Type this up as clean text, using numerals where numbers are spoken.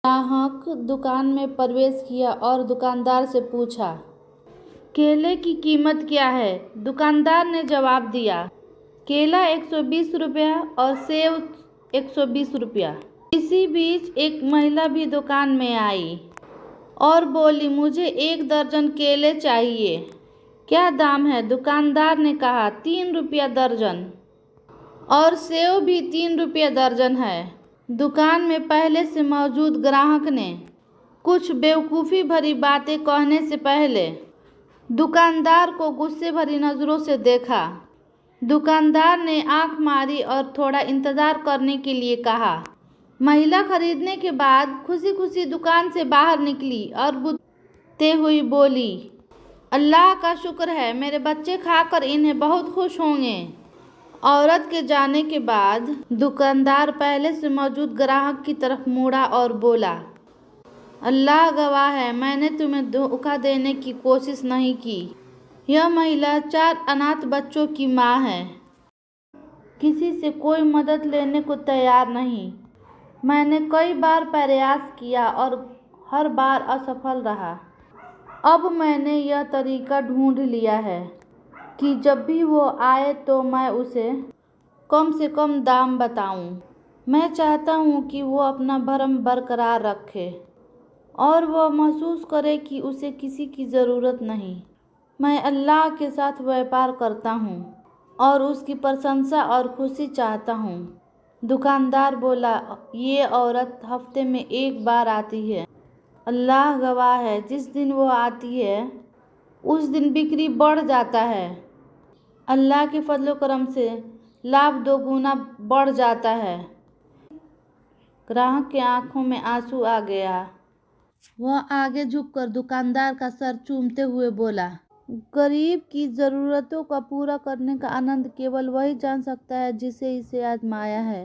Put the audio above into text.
ग्राहक दुकान में प्रवेश किया और दुकानदार से पूछा, केले की कीमत क्या है? दुकानदार ने जवाब दिया, केला 120 रुपया और सेब 120 रुपया। इसी बीच एक महिला भी दुकान में आई और बोली, मुझे 1 दर्जन केले चाहिए। क्या दाम है? दुकानदार ने कहा, 3 रुपया दर्जन। और सेब भी 3 रुपया दर्जन है। दुकान में पहले से मौजूद ग्राहक ने कुछ बेवकूफ़ी भरी बातें कहने से पहले दुकानदार को गुस्से भरी नज़रों से देखा। दुकानदार ने आंख मारी और थोड़ा इंतज़ार करने के लिए कहा। महिला खरीदने के बाद खुशी खुशी दुकान से बाहर निकली और बुदते हुई बोली, अल्लाह का शुक्र है, मेरे बच्चे खाकर इन्हें बहुत खुश होंगे। औरत के जाने के बाद दुकानदार पहले से मौजूद ग्राहक की तरफ मुड़ा और बोला, अल्लाह गवाह है, मैंने तुम्हें धोखा देने की कोशिश नहीं की। यह महिला 4 अनाथ बच्चों की माँ है। किसी से कोई मदद लेने को तैयार नहीं। मैंने कई बार प्रयास किया और हर बार असफल रहा। अब मैंने यह तरीका ढूंढ लिया है कि जब भी वो आए तो मैं उसे कम से कम दाम बताऊं। मैं चाहता हूं कि वो अपना भरम बरकरार रखे और वो महसूस करे कि उसे किसी की ज़रूरत नहीं। मैं अल्लाह के साथ व्यापार करता हूं और उसकी प्रशंसा और खुशी चाहता हूं। दुकानदार बोला, ये औरत हफ्ते में 1 बार आती है। अल्लाह गवाह है, जिस दिन वो आती है उस दिन बिक्री बढ़ जाता है। अल्लाह के फजल करम से लाभ 2 गुना बढ़ जाता है। ग्राहक की आंखों में आंसू आ गया। वह आगे झुककर दुकानदार का सर चूमते हुए बोला, गरीब की ज़रूरतों का पूरा करने का आनंद केवल वही जान सकता है जिसे इसे आजमाया है।